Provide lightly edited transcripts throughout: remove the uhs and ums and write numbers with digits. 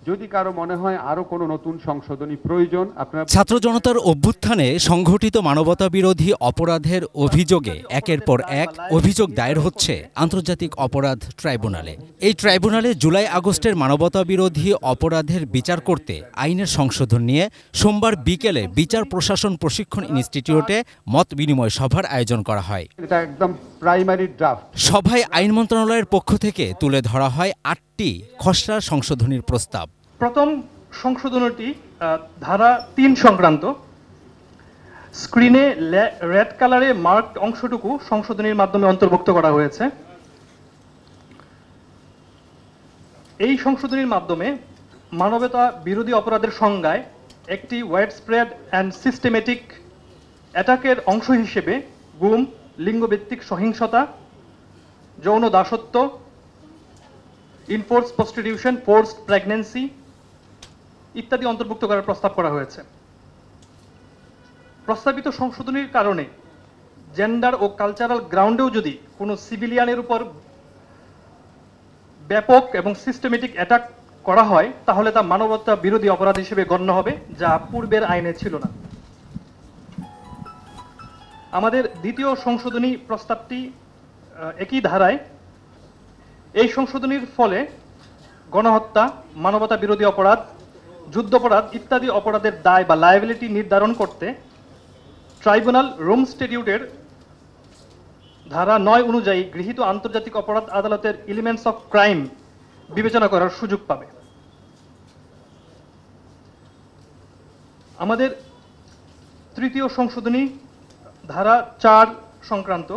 যদি কারো মনে হয় আরো কোনো নতুন সংশোধনী প্রয়োজন, আপনারা ছাত্র জনতার অভ্যুত্থানে সংঘটিত মানবতাবিরোধী অপরাধের অভিযোগে একের পর এক অভিযোগ দায়ের হচ্ছে আন্তর্জাতিক অপরাধ ট্রাইব্যুনালে। এই ট্রাইব্যুনালে জুলাই আগস্টের মানবতাবিরোধী অপরাধের বিচার করতে আইনের সংশোধন নিয়ে সোমবার বিকেলে বিচার প্রশাসন প্রশিক্ষণ ইনস্টিটিউটে মত বিনিময় সভার আয়োজন করা হয়। এটা একদম প্রাইমারি ড্রাফট। সভায় আইন মন্ত্রণালয়ের পক্ষ থেকে তুলে ধরা হয় ৮টি খসড়া সংশোধনীর প্রস্তাব। প্রথম সংশোধনীটি ধারা ৩ সংক্রান্ত। স্ক্রিনে রেড কালারে মার্কড অংশটুকু সংশোধনীর মাধ্যমে অন্তর্ভুক্ত করা হয়েছে। এই সংশোধনীর মাধ্যমে মানবতা বিরোধী অপরাধের সংজ্ঞায় একটি ওয়াইড স্প্রেড অ্যান্ড সিস্টেমেটিক অ্যাটাকের অংশ হিসেবে গুম, লিঙ্গভিত্তিক সহিংসতা, যৌন দাসত্ব, ইনফোর্স প্রস্টিটিউশন, ফোর্সড প্রেগন্যান্সি ইত্যাদি অন্তর্ভুক্ত করার প্রস্তাব করা হয়েছে। প্রস্তাবিত সংশোধনীর কারণে জেন্ডার ও কালচারাল গ্রাউন্ডেও যদি কোনো সিভিলিয়ানের উপর ব্যাপক এবং সিস্টেমেটিক অ্যাটাক করা হয় তাহলে তা মানবতা বিরোধী অপরাধ হিসেবে গণ্য হবে, যা পূর্বের আইনে ছিল না। আমাদের দ্বিতীয় সংশোধনী প্রস্তাবটি একই ধারায়। এই সংশোধনীর ফলে গণহত্যা, মানবতা বিরোধী অপরাধ, যুদ্ধাপরাধ ইত্যাদি অপরাধের দায় বা লায়াবিলিটি নির্ধারণ করতে ট্রাইব্যুনাল রোম স্ট্যাটিউটের ধারা ৯ অনুযায়ী গৃহীত আন্তর্জাতিক অপরাধ আদালতের এলিমেন্টস অফ ক্রাইম বিবেচনা করার সুযোগ পাবে। আমাদের তৃতীয় সংশোধনী ধারা ৪ সংক্রান্ত।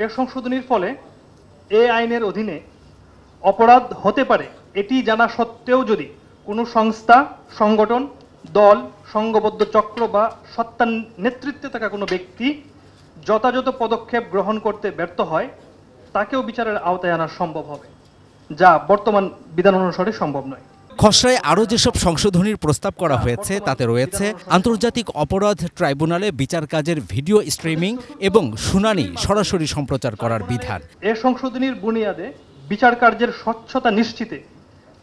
এর সংশোধনীর ফলে এই আইনের অধীনে অপরাধ হতে পারে এটি জানা সত্ত্বেও যদি কোনো সংস্থা, সংগঠন, দল, সংঘবদ্ধ চক্র বা সত্তার নেতৃত্বে থাকা কোনো ব্যক্তি যথাযথ পদক্ষেপ গ্রহণ করতে ব্যর্থ হয়, তাকেও বিচারের আওতায় আনা সম্ভব হবে, যা বর্তমান বিধান অনুসারে সম্ভব নয়। খসড়ায় আরও যেসব সংশোধনীর প্রস্তাব করা হয়েছে তাতে রয়েছে আন্তর্জাতিক অপরাধ ট্রাইব্যুনালে বিচার কাজের ভিডিও স্ট্রিমিং এবং শুনানি সরাসরি সম্প্রচার করার বিধান। এ সংশোধনীর বুনিয়াদে বিচার কার্যের স্বচ্ছতা নিশ্চিতে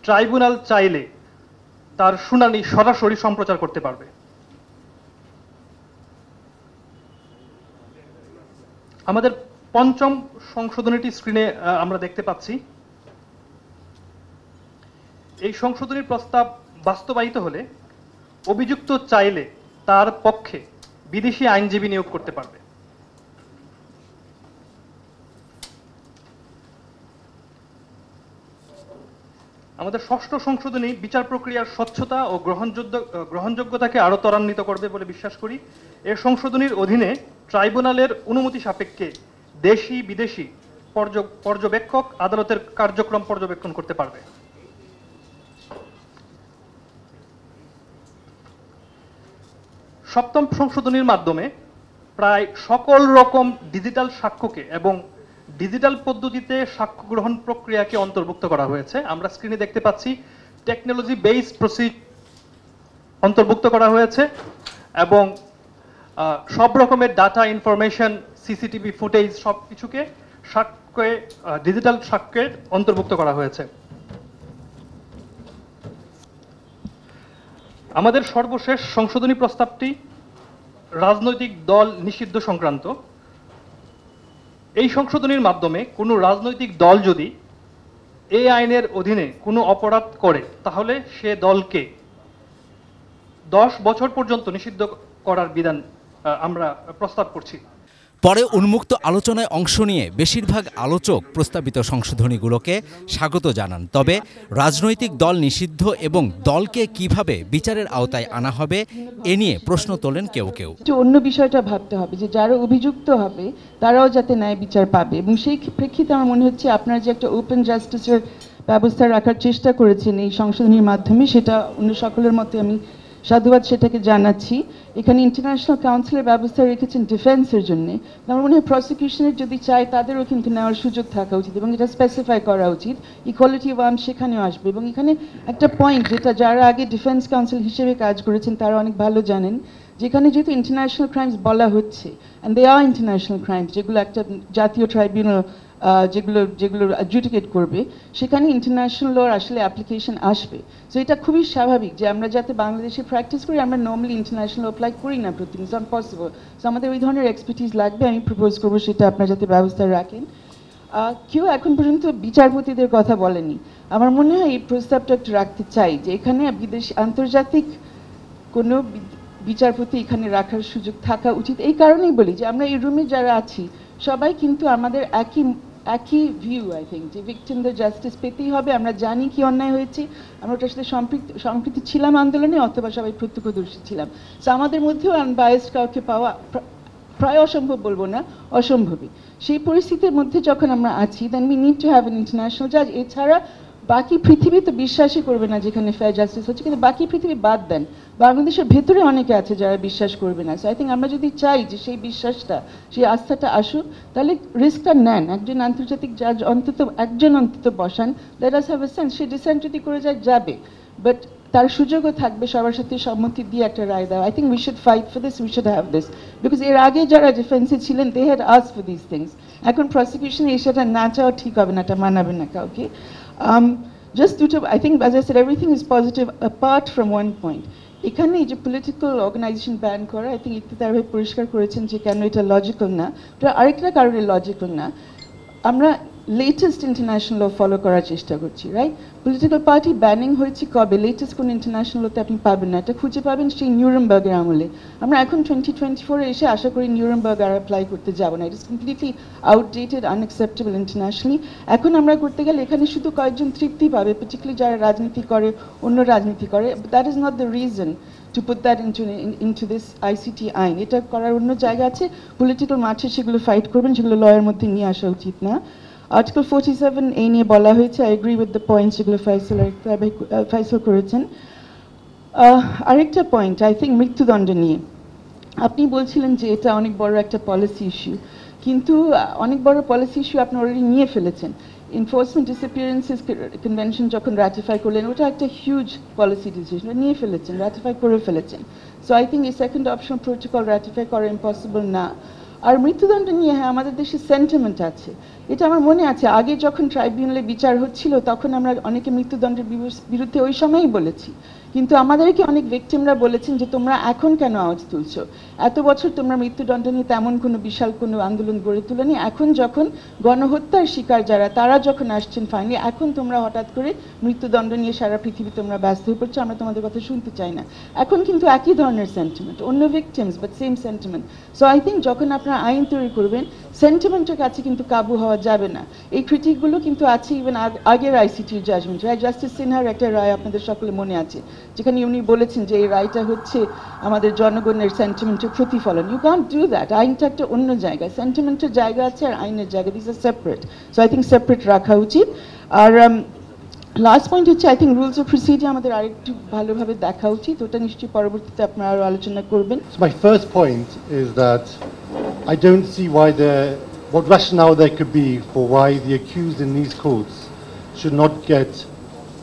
ট্রাইব্যুনাল চাইলে তার শুনানি সরাসরি সম্প্রচার করতে পারবে। আমাদের পঞ্চম সংশোধনীটি স্ক্রিনে আমরা দেখতে পাচ্ছি। এই সংশোধনীর প্রস্তাব বাস্তবায়িত হলে অভিযুক্ত চাইলে তার পক্ষে বিদেশি আইনজীবী নিয়োগ করতে পারবে। আমাদের ষষ্ঠ সংশোধনী বিচার প্রক্রিয়ার স্বচ্ছতা ও গ্রহণযোগ্যতাকে আরও ত্বরান্বিত করবে বলে বিশ্বাস করি। এর সংশোধনীর অধীনে ট্রাইব্যুনালের অনুমতি সাপেক্ষে দেশি বিদেশি পর্যবেক্ষক আদালতের কার্যক্রম পর্যবেক্ষণ করতে পারবে। সপ্তম সংশোধনীর মাধ্যমে প্রায় সকল রকম ডিজিটাল সাক্ষ্যকে এবং ডিজিটাল পদ্ধতিতে সাক্ষ্য গ্রহণ প্রক্রিয়াকে অন্তর্ভুক্ত করা হয়েছে। আমরা স্ক্রিনে দেখতে পাচ্ছি টেকনোলজি বেসড প্রসিডিউর অন্তর্ভুক্ত করা হয়েছে এবং সব রকমের ডাটা, ইনফরমেশন, সিসিটিভি ফুটেজ সব কিছুকে সাক্ষ্যে ডিজিটাল সাক্ষ্যে অন্তর্ভুক্ত করা হয়েছে। আমাদের সর্বশেষ সংশোধনী প্রস্তাবটি রাজনৈতিক দল নিষিদ্ধ সংক্রান্ত। এই সংশোধনীর মাধ্যমে কোনো রাজনৈতিক দল যদি এই আইনের অধীনে কোনো অপরাধ করে তাহলে সে দলকে 10 বছর পর্যন্ত নিষিদ্ধ করার বিধান আমরা প্রস্তাব করছি। পরে উন্মুক্ত আলোচনায় অংশ নিয়ে বেশিরভাগ আলোচক প্রস্তাবিত সংশোধনীগুলোকে স্বাগত জানান। তবে রাজনৈতিক দল নিষিদ্ধ এবং দলকে কিভাবে বিচারের আওতায় আনা হবে এ নিয়ে প্রশ্ন তোলেন কেউ কেউ। অন্য বিষয়টা ভাবতে হবে যে যারা অভিযুক্ত হবে তারাও যাতে ন্যায় বিচার পাবে, এবং সেই প্রেক্ষিতে আমার মনে হচ্ছে আপনারা যে একটা ওপেন জাস্টিসের ব্যবস্থা রাখার চেষ্টা করেছেন এই সংশোধনীর মাধ্যমে, সেটা অন্য সকলের মতে আমি সাধুবাদ সেটাকে জানাচ্ছি। এখানে ইন্টারন্যাশনাল কাউন্সিলের ব্যবস্থা রেখেছেন ডিফেন্সের জন্য। আমার মনে হয় প্রসিকিউশনের যদি চায় তাদেরও কিন্তু নেওয়ার সুযোগ থাকা উচিত এবং এটা স্পেসিফাই করা উচিত। ইকুয়ালিটি অফ আর্মস সেখানেও আসবে। এবং এখানে একটা পয়েন্ট যেটা যারা আগে ডিফেন্স কাউন্সিল হিসেবে কাজ করেছেন তারা অনেক ভালো জানেন, যেখানে যেহেতু ইন্টারন্যাশনাল ক্রাইমস বলা হচ্ছে, and they are international crimes, যেগুলো একটা জাতীয় ট্রাইব্যুনাল যেগুলো যেগুলো অ্যাডজুডিকেট করবে, সেখানে ইন্টারন্যাশনাল লর আসলে অ্যাপ্লিকেশন আসবে। সো এটা খুবই স্বাভাবিক যে আমরা যাতে বাংলাদেশে প্র্যাকটিস করি, আমরা নর্মালি ইন্টারন্যাশনাল অ্যাপ্লাই করি না প্রতিদিন, ইটস নট পসিবল। সো আমাদের ওই ধরনের এক্সপার্টিস লাগবে, আমি প্রপোজ করবো সেটা আপনারা যাতে ব্যবস্থা রাখেন। কেউ এখন পর্যন্ত বিচারপতিদের কথা বলেনি। আমার মনে হয় এই প্রস্তাবটা একটু রাখতে চাই যে এখানে বিদেশি আন্তর্জাতিক কোনো বিচারপতি এখানে রাখার সুযোগ থাকা উচিত। এই কারণেই বলি যে আমরা এই রুমে যারা আছি সবাই কিন্তু আমাদের একই ভিউ, আই থিঙ্ক, যে ভিকটিমদের জাস্টিস পেতেই হবে। আমরা জানি কি অন্যায় হয়েছে, আমরা ওটার সাথে সম্পৃক্ত ছিলাম আন্দোলনে, অথবা সবাই প্রত্যক্ষদর্শী ছিলাম। সো আমাদের মধ্যেও আনবায়াসড কাউকে পাওয়া প্রায় অসম্ভব, বলবো না অসম্ভবই। সেই পরিস্থিতির মধ্যে যখন আমরা আছি, then we need to have an international জাজ। এছাড়া বাকি পৃথিবী তো বিশ্বাসই করবে না যেখানে ফেয়ার জাস্টিস হচ্ছে, কিন্তু বাকি পৃথিবী বাদ দেন, বাংলাদেশের ভেতরে অনেকে আছে যারা বিশ্বাস করবে না। সো আই থিঙ্ক আমরা যদি চাই যে সেই বিশ্বাসটা, সেই আস্থাটা আসুক, তাহলে রিস্কটা নেন, একজন আন্তর্জাতিক জাজ একজন অন্তত বসান। Let us have a sense, সে ডিসেন্ট যদি করে যায় যাবে, বাট তার সুযোগও থাকবে সবার সাথে সম্মতি দিয়ে একটা রায় দেওয়া। I think we should fight for this, we should have this, because এর আগে যারা ডিফেন্সে ছিলেন they had asked for this things. এখন প্রসিকিউশন এই সেটা না চাওয়া ঠিক হবে না, এটা মানাবে না কাউকে। Just due to, I think, as I said, everything is positive apart from one point. এখানে এই যে পলিটিক্যাল অর্গানাইজেশন ব্যান করা, আই থিঙ্ক ইত্যাদি ভাই পরিষ্কার করেছেন যে কেন এটা লজিক্যাল না। এটা আরেকটা কারণে লজিক্যাল না, আমরা লেটেস্ট ইন্টারন্যাশনাল ল ফলো করার চেষ্টা করছি, রাইট? পলিটিক্যাল পার্টি ব্যানিং হয়েছে কবে? লেটেস্ট কোন ইন্টারন্যাশনাল লতে আপনি পাবেন না, এটা খুঁজে পাবেন সেই নিউরেমবার্গের আমলে। আমরা এখন 2024-এ এসে আশা করি নিউরেমবার্গ আর অ্যাপ্লাই করতে যাব না, ইট ইস কমপ্লিটলি আউটডেটেড, আনএক্সেপ্টেবল ইন্টারন্যাশনালি। এখন আমরা করতে গেলে এখানে শুধু কয়েকজন তৃপ্তি পাবে, পার্টিকুলারলি যারা রাজনীতি করে, অন্য রাজনীতি করে। That is not the reason to put that into this ICT আইন। এটা করার অন্য জায়গা আছে, পলিটিক্যাল মাঠে সেগুলো ফাইট করবেন, সেগুলো লয়ের মধ্যে নিয়ে আসা উচিত না। আর্টিকেল 47 এই নিয়ে বলা হয়েছে, I agree with the points যেগুলো ফাইসল করেছেন। আরেকটা পয়েন্ট, আই থিঙ্ক মৃত্যুদণ্ড নিয়ে আপনি বলছিলেন যে এটা অনেক বড় একটা পলিসি ইস্যু, কিন্তু অনেক বড় পলিসি ইস্যু আপনি অলরেডি নিয়ে ফেলেছেন। এনফোর্সমেন্ট ডিসঅ্যাপিয়ারেন্সেস কনভেনশন যখন রাটিফাই করলেন, ওটা একটা হিউজ পলিসি ডিসিশন, নিয়ে ফেলেছেন, রাটিফাই করে ফেলেছেন। সো আই থিঙ্ক এই সেকেন্ড অপশন প্রোটোকল রাটিফাই করা ইম্পসিবল না। আর মৃত্যুদণ্ড নিয়ে, হ্যাঁ, আমাদের দেশে সেন্টিমেন্ট আছে, এটা আমার মনে আছে। আগে যখন ট্রাইব্যুনালে বিচার হচ্ছিল তখন আমরা অনেকে মৃত্যুদণ্ডের বিরুদ্ধে ওই সময়ই বলেছি, কিন্তু আমাদেরকে অনেক ভিকটিমরা বলেছেন যে তোমরা এখন কেন আওয়াজ তুলছো, এত বছর তোমরা মৃত্যুদণ্ড নিয়ে তেমন কোনো বিশাল কোনো আন্দোলন গড়ে তুলেনি, এখন যখন গণহত্যার শিকার যারা তারা যখন আসছেন ফাইনালি, এখন তোমরা হঠাৎ করে মৃত্যুদণ্ড নিয়ে সারা পৃথিবী তোমরা ব্যস্ত হয়ে পড়ছো, আমরা তোমাদের কথা শুনতে চাই না। এখন কিন্তু একই ধরনের সেন্টিমেন্ট, অন্য victims but same sentiment. So I think যখন আপনারা আইন তৈরি করবেন, সেন্টিমেন্টের কাছে কিন্তু কাবু হওয়া যাবে না। এই ক্রিটিকগুলো কিন্তু আছে ইভেন আগের আইসিটির জাজমেন্ট, রাইট? জাস্টিস সিনহার একটা রায় আপনাদের সকলে মনে আছে, যেখানে উনি বলেছেন যে এই রায়টা হচ্ছে আমাদের জনগণের সেন্টিমেন্টের প্রতিফলন। You can't do that. আইনটা একটা অন্য জায়গায়, সেন্টিমেন্টের জায়গা আছে আর আইনের জায়গা, this are separate. So I think separate রাখা উচিত। আর লাস্ট পয়েন্ট হচ্ছে, I think rules of procedure আমাদের আরেকটু ভালোভাবে দেখা উচিত, ওটা নিশ্চয়ই পরবর্তীতে আপনারা আরও আলোচনা করবেন। My first point is that I don't see what rationale there could be for why the accused in these courts should not get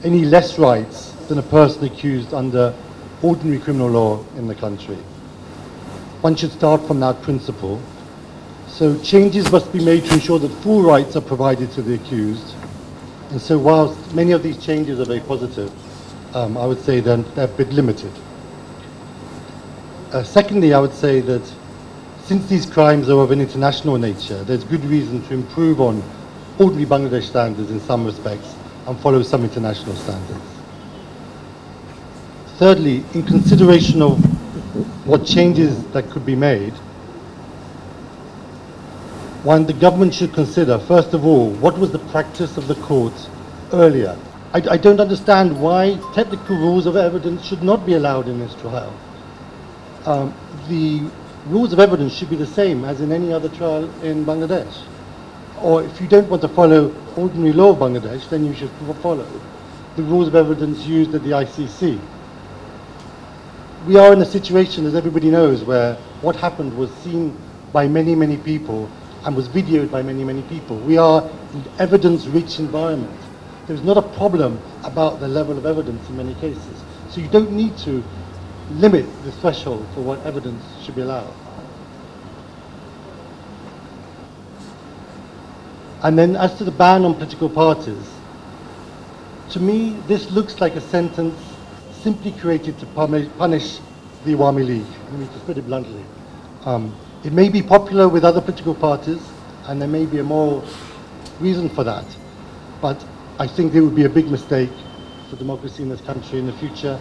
any less rights than a person accused under ordinary criminal law in the country. One should start from that principle. So changes must be made to ensure that full rights are provided to the accused. And so whilst many of these changes are very positive, I would say then they're a bit limited. Secondly, I would say that since these crimes are of an international nature, there's good reason to improve on ordinary Bangladesh standards in some respects and follow some international standards. Thirdly, in consideration of what changes that could be made, one, the government should consider, first of all, what was the practice of the court earlier. I don't understand why technical rules of evidence should not be allowed in this trial. The rules of evidence should be the same as in any other trial in Bangladesh. Or if you don't want to follow ordinary law of Bangladesh, then you should follow the rules of evidence used at the ICC. We are in a situation, as everybody knows, where what happened was seen by many, many people and was videoed by many, many people. We are in an evidence-rich environment. There's not a problem about the level of evidence in many cases. So you don't need to limit the threshold for what evidence should be allowed. And then as to the ban on political parties, to me this looks like a sentence simply created to punish the Awami League, I mean, to put it bluntly. It may be popular with other political parties, and there may be a more reason for that, but I think there would be a big mistake for democracy in this country in the future,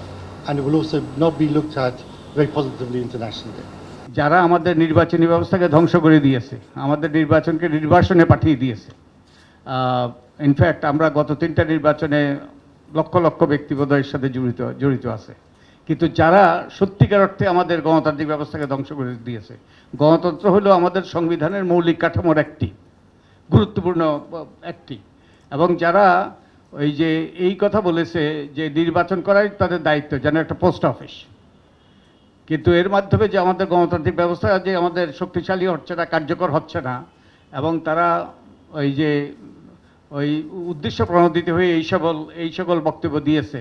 and it will also not be looked at very positively internationally. যারা আমাদের নির্বাচনী ব্যবস্থাকে ধ্বংস করে দিয়েছে, আমাদের নির্বাচনকে নির্বাসনে পাঠিয়ে দিয়েছে। ইনফ্যাক্ট আমরা গত 3টা নির্বাচনে লক্ষ লক্ষ ব্যক্তিবোধ এর সাথে জড়িত আছে, কিন্তু যারা সত্যিকার অর্থে আমাদের গণতান্ত্রিক ব্যবস্থাকে ধ্বংস করে দিয়েছে। গণতন্ত্র হলো আমাদের সংবিধানের মৌলিক কাঠামোর একটি গুরুত্বপূর্ণ একটি, এবং যারা ওই যে এই কথা বলেছে যে নির্বাচন করাই তাদের দায়িত্ব, যেন একটা পোস্ট অফিস, কিন্তু এর মাধ্যমে যে আমাদের গণতান্ত্রিক ব্যবস্থা যে আমাদের শক্তিশালী হচ্ছে না, কার্যকর হচ্ছে না, এবং তারা ওই যে ওই উদ্দেশ্য প্রণোদিত হয়ে এই সকল বক্তব্য দিয়েছে,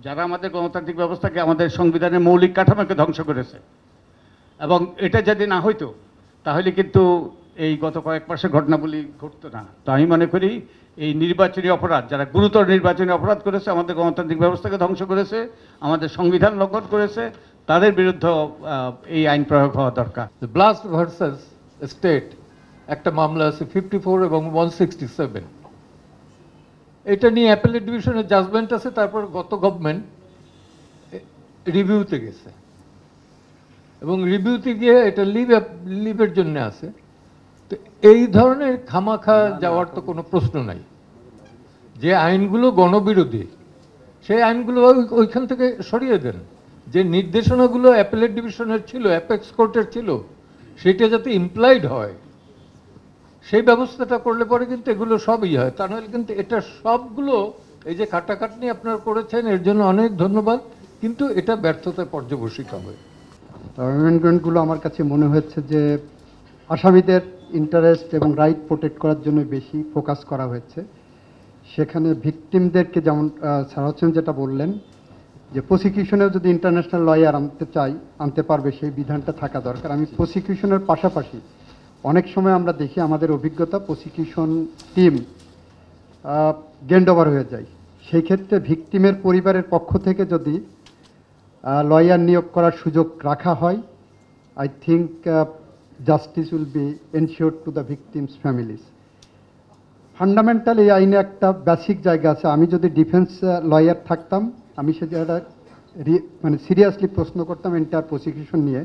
যারা আমাদের গণতান্ত্রিক ব্যবস্থাকে, আমাদের সংবিধানের মৌলিক কাঠামোকে ধ্বংস করেছে। এবং এটা যদি না হইতো তাহলে কিন্তু এই গত কয়েক মাসের ঘটনাগুলি ঘটতো না। তো আমি মনে করি এই নির্বাচনী অপরাধ, যারা গুরুতর নির্বাচনী অপরাধ করেছে, আমাদের গণতান্ত্রিক ব্যবস্থাকে ধ্বংস করেছে, আমাদের সংবিধান লঙ্ঘন করেছে, তাদের বিরুদ্ধে এই আইন প্রয়োগ হওয়া দরকার। ব্লাস্ট ভার্সাস স্টেট একটা মামলা আছে 54 এবং 167, এটা নিয়ে অ্যাপেলেট ডিভিশনের জাজমেন্ট আছে। তারপর গত গভর্নমেন্ট রিভিউতে গেছে, এবং রিভিউতে গিয়ে এটা লিভের জন্য আছে। তো এই ধরনের খামাখা যাওয়ার তো কোনো প্রশ্ন নাই। যে আইনগুলো গণবিরোধী সেই আইনগুলো ওইখান থেকে সরিয়ে দেন। যে নির্দেশনাগুলো অ্যাপেলেট ডিভিশনের ছিল, অ্যাপেক্স কোর্টের ছিল, সেটা যাতে ইমপ্লাইড হয় সেই ব্যবস্থাটা করলে পরে কিন্তু এগুলো সবই হয়। তা নাহলে কিন্তু এটা সবগুলো এই যে খাটাখাটনি আপনারা করেছেন এর জন্য অনেক ধন্যবাদ, কিন্তু এটা ব্যর্থতায় পর্যবসিত হবে। অ্যামেন্ডমেন্টগুলো আমার কাছে মনে হচ্ছে যে আসামিদের ইন্টারেস্ট এবং রাইট প্রোটেক্ট করার জন্য বেশি ফোকাস করা হয়েছে। সেখানে ভিকটিমদেরকে, যেমন স্যার হোসেন যেটা বললেন, যে প্রসিকিউশনেও যদি ইন্টারন্যাশনাল লয়ার আনতে পারবে সেই বিধানটা থাকা দরকার। আমি প্রসিকিউশনের পাশাপাশি অনেক সময় আমরা দেখি আমাদের অভিজ্ঞতা, প্রসিকিউশন টিম গেন্ড ওভার হয়ে যায়। সেই ক্ষেত্রে ভিকটিমের পরিবারের পক্ষ থেকে যদি লয়ার নিয়োগ করার সুযোগ রাখা হয়, I think justice will be ensured to the victims families. Fundamental এই আইনে একটা বেসিক জায়গা আছে। আমি যদি ডিফেন্স লয়ার থাকতাম, আমি সে জায়গাটা মানে সিরিয়াসলি প্রশ্ন করতাম এন্টায়ার প্রসিকিউশন নিয়ে।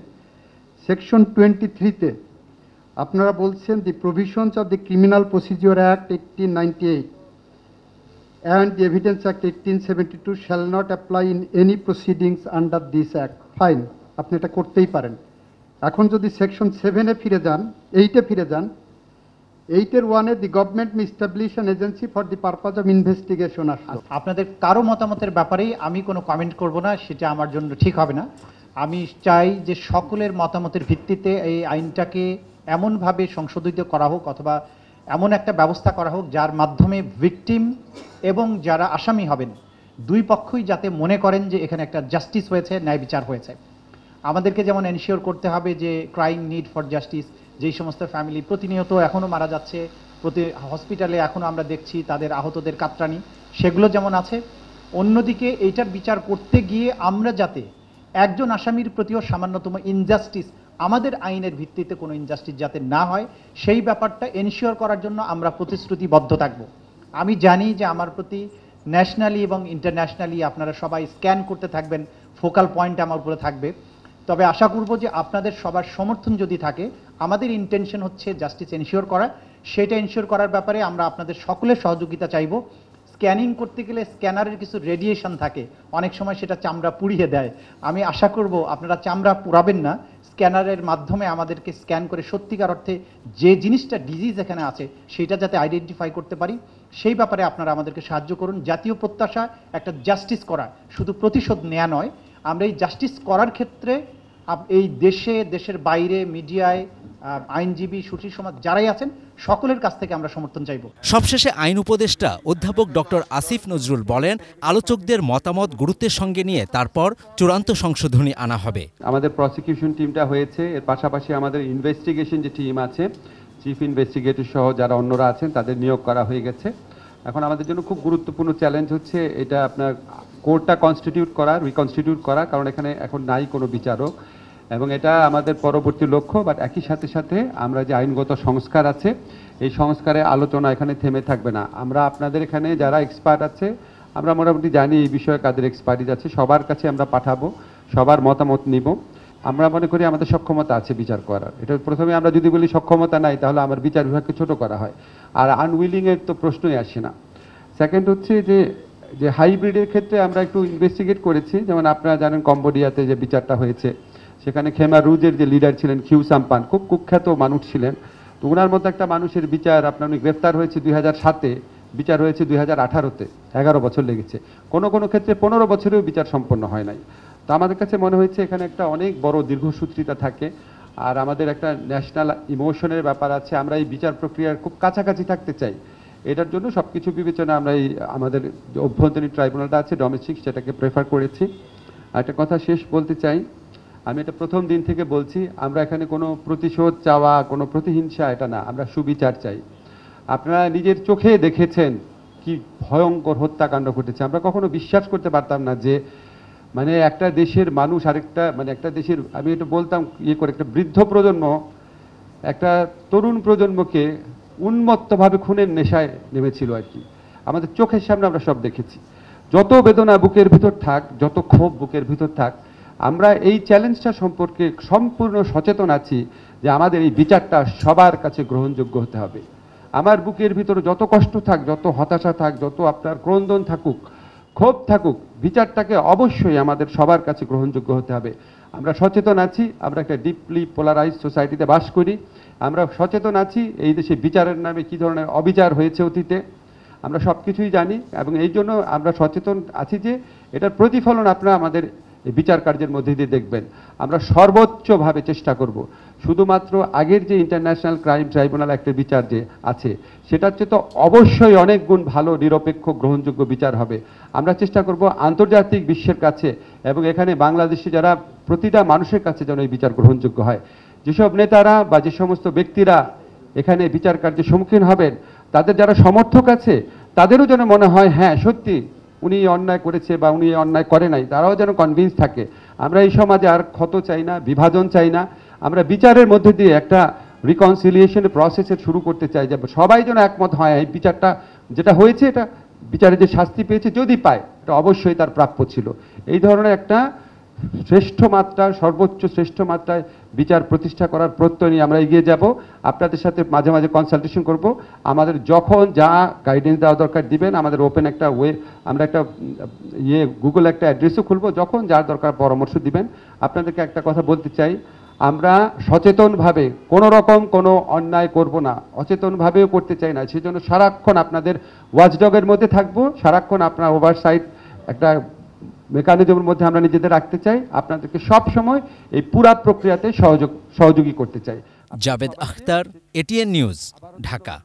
সেকশন 23-তে আপনারা বলছেন the provisions of the criminal procedure act 1898 and the Evidence Act 1872 shall not apply in any proceedings under this act. Fine, আপনি এটা করতেই পারেন। এখন যদি সেকশন 7-এ ফিরে যান, 8-এ ফিরে যান, 8-এর 1-এ the government may establish an agency for the purpose of investigation আসলো। আপনাদের কারো মতামতের ব্যাপারেই আমি কোনো কমেন্ট করব না, সেটা আমার জন্য ঠিক হবে না। আমি চাই যে সকলের মতামতের ভিত্তিতে এই আইনটাকে এমনভাবে সংশোধিত করা হোক, অথবা এমন একটা ব্যবস্থা করা হোক যার মাধ্যমে ভিকটিম এবং যারা আসামি হবেন দুই পক্ষই যাতে মনে করেন যে এখানে একটা জাস্টিস হয়েছে, ন্যায় বিচার হয়েছে। আমাদেরকে যেমন এনশিওর করতে হবে যে ক্রাইম নিড ফর জাস্টিস, যেই সমস্ত ফ্যামিলি প্রতিনিয়ত এখনও মারা যাচ্ছে, প্রতি হসপিটালে এখনও আমরা দেখছি তাদের আহতদের কাতরানি, সেগুলো যেমন আছে। অন্যদিকে এইটার বিচার করতে গিয়ে আমরা যাতে একজন আসামির প্রতিও সামান্যতম ইনজাস্টিস, আমাদের আইনের ভিত্তিতে কোনো ইনজাস্টিস যাতে না হয়, সেই ব্যাপারটা এনশিওর করার জন্য আমরা প্রতিশ্রুতিবদ্ধ থাকব। আমি জানি যে আমার প্রতি ন্যাশনালি এবং ইন্টারন্যাশনালি আপনারা সবাই স্ক্যান করতে থাকবেন, ফোকাল পয়েন্ট আমার উপরে থাকবে। তবে আশা করব যে আপনাদের সবার সমর্থন যদি থাকে, আমাদের ইন্টেনশন হচ্ছে জাস্টিস এনশিওর করা, সেটা এনশিওর করার ব্যাপারে আমরা আপনাদের সকলের সহযোগিতা চাইব। স্ক্যানিং করতে গেলে স্ক্যানারের কিছু রেডিয়েশন থাকে, অনেক সময় সেটা চামড়া পুড়িয়ে দেয়। আমি আশা করব আপনারা চামড়া পুড়াবেন না, স্ক্যানারের মাধ্যমে আমাদেরকে স্ক্যান করে সত্যিকার অর্থে যে জিনিসটা ডিজিজ এখানে আছে সেটা যাতে আইডেন্টিফাই করতে পারি, সেই ব্যাপারে আপনারা আমাদেরকে সাহায্য করুন। জাতীয় প্রত্যাশা একটা জাস্টিস করা, শুধু প্রতিশোধ নেওয়া নয়। আমরা এই জাস্টিস করার ক্ষেত্রে এই দেশে, দেশের বাইরে, মিডিয়ায়, আইনজীবী, সুশীল সমাজ যারাই আছেন সকলের কাছ থেকে আমরা সমর্থন চাইব। সবশেষে আইন উপদেষ্টা অধ্যাপক ডক্টর আসিফ নজরুল বলেন, আলোচকদের মতামত গুরুত্বের সঙ্গে নিয়ে তারপর চূড়ান্ত সংশোধনী আনা হবে। আমাদের প্রসিকিউশন টিমটা হয়েছে, এর পাশাপাশি আমাদের ইনভেস্টিগেশন যে টিম আছে চিফ ইনভেস্টিগেটর সহ যারা অন্যরা আছেন তাদের নিয়োগ করা হয়ে গেছে। এখন আমাদের জন্য খুব গুরুত্বপূর্ণ চ্যালেঞ্জ হচ্ছে এটা আপনার কোর্টটা কনস্টিটিউট করা, রিকনস্টিটিউট করা, কারণ এখানে এখন নাই কোনো বিচারক, এবং এটা আমাদের পরবর্তী লক্ষ্য। বাট একই সাথে সাথে আমরা যে আইনগত সংস্কার আছে এই সংস্কারে আলোচনা এখানে থেমে থাকবে না। আমরা আপনাদের এখানে যারা এক্সপার্ট আছে আমরা মোটামুটি জানি এই বিষয়ে কাদের এক্সপার্টিজ আছে, সবার কাছে আমরা পাঠাবো, সবার মতামত নিব। আমরা মনে করি আমাদের সক্ষমতা আছে বিচার করার। এটা প্রথমে আমরা যদি বলি সক্ষমতা নাই তাহলে আমার বিচার বিভাগকে ছোট করা হয়, আর আনউইলিংয়ের তো প্রশ্নই আসে না। সেকেন্ড হচ্ছে যে হাইব্রিডের ক্ষেত্রে আমরা একটু ইনভেস্টিগেট করেছি, যেমন আপনারা জানেন কম্বোডিয়াতে যে বিচারটা হয়েছে সেখানে খেমা রুজের যে লিডার ছিলেন খিউ সাম্পান, খুব কুখ্যাত মানুষ ছিলেন, তো ওনার মতো একটা মানুষের বিচার আপনার উনি গ্রেফতার হয়েছে 2007-এ, বিচার হয়েছে 2018-তে, 11 বছর লেগেছে। কোনো কোনো ক্ষেত্রে 15 বছরেও বিচার সম্পন্ন হয় নাই। তো আমাদের কাছে মনে হয়েছে এখানে একটা অনেক বড় দীর্ঘসূত্রিতা থাকে, আর আমাদের একটা ন্যাশনাল ইমোশনের ব্যাপার আছে, আমরা এই বিচার প্রক্রিয়ার খুব কাছাকাছি থাকতে চাই। এটার জন্য সব কিছু বিবেচনা আমরা এই আমাদের যে অভ্যন্তরীণ ট্রাইব্যুনালটা আছে ডোমেস্টিক, সেটাকে প্রেফার করেছি। আর একটা কথা শেষ বলতে চাই, আমি এটা প্রথম দিন থেকে বলছি, আমরা এখানে কোনো প্রতিশোধ চাওয়া, কোনো প্রতিহিংসা এটা না, আমরা সুবিচার চাই। আপনারা নিজের চোখে দেখেছেন কি ভয়ঙ্কর হত্যাকাণ্ড ঘটেছে। আমরা কখনো বিশ্বাস করতে পারতাম না যে মানে একটা দেশের মানুষ আরেকটা, মানে একটা দেশের, আমি এটা বলতাম করে, একটা বৃদ্ধ প্রজন্ম একটা তরুণ প্রজন্মকে উন্মত্তভাবে খুনের নেশায় নেমেছিল আর কি। আমাদের চোখের সামনে আমরা সব দেখেছি। যত বেদনা বুকের ভিতর থাক, যত ক্ষোভ বুকের ভিতর থাক, আমরা এই চ্যালেঞ্জটা সম্পর্কে সম্পূর্ণ সচেতন আছি যে আমাদের এই বিচারটা সবার কাছে গ্রহণযোগ্য হতে হবে। আমার বুকের ভিতরে যত কষ্ট থাক, যত হতাশা থাক, যত আপনার ক্রন্দন থাকুক, ক্ষোভ থাকুক, বিচারটাকে অবশ্যই আমাদের সবার কাছে গ্রহণযোগ্য হতে হবে। আমরা সচেতন আছি, আমরা একটা ডিপলি পোলারাইজ সোসাইটিতে বাস করি। আমরা সচেতন আছি এই দেশে বিচারের নামে কী ধরনের অবিচার হয়েছে অতীতে, আমরা সব কিছুই জানি, এবং এই জন্য আমরা সচেতন আছি যে এটার প্রতিফলন আপনারা আমাদের বিচার কার্যের মধ্যে দিয়ে দেখবেন। আমরা সর্বোচ্চভাবে চেষ্টা করব শুধুমাত্র আগের যে ইন্টারন্যাশনাল ক্রাইম ট্রাইব্যুনাল অ্যাক্টের বিচার যে আছে সেটা হচ্ছে তো অবশ্যই অনেক গুণ ভালো, নিরপেক্ষ, গ্রহণযোগ্য বিচার হবে। আমরা চেষ্টা করব আন্তর্জাতিক বিশ্বের কাছে এবং এখানে বাংলাদেশে যারা প্রতিটা মানুষের কাছে যেন এই বিচার গ্রহণযোগ্য হয়। যেসব নেতারা বা যে সমস্ত ব্যক্তিরা এখানে বিচার কার্যের সম্মুখীন হবেন, তাদের যারা সমর্থক আছে তাদেরও যেন মনে হয় হ্যাঁ সত্যি উনি অন্যায় করেছে বা উনি অন্যায় করে নাই, তারাও যেন কনভিন্স থাকে। আমরা এই সমাজে আর ক্ষত চাই না, বিভাজন চাই না। আমরা বিচারের মধ্যে দিয়ে একটা রিকনসিলিয়েশনের প্রসেসের শুরু করতে চাই, যে সবাই যেন একমত হয় এই বিচারটা যেটা হয়েছে, এটা বিচারে যে শাস্তি পেয়েছে যদি পায় এটা অবশ্যই তার প্রাপ্য ছিল। এই ধরনের একটা শ্রেষ্ঠ মাত্রার, সর্বোচ্চ শ্রেষ্ঠ মাত্রায় বিচার প্রতিষ্ঠা করার প্রত্যয় নিয়ে আমরা এগিয়ে যাব। আপনাদের সাথে মাঝে মাঝে কনসালটেশন করব। আমাদের যখন যা গাইডেন্স দেওয়া দরকার দিবেন, আমাদের ওপেন একটা আমরা একটা গুগল একটা অ্যাড্রেসও খুলবো, যখন যার দরকার পরামর্শ দিবেন। আপনাদেরকে একটা কথা বলতে চাই, আমরা সচেতনভাবে কোনো রকম কোনো অন্যায় করব না, অচেতনভাবেও করতে চাই না। সেজন্য সারাক্ষণ আপনাদের ওয়াচডগের মধ্যে থাকবো, সারাক্ষণ আপনার ওভারসাইট একটা মেকানিজমের মধ্যে আমরা নিজেদের রাখতে চাই। আপনাদেরকে সব সময় এই পুরা প্রক্রিয়াতে সহযোগী করতে চাই। Javed Akhtar, ATN news, Dhaka.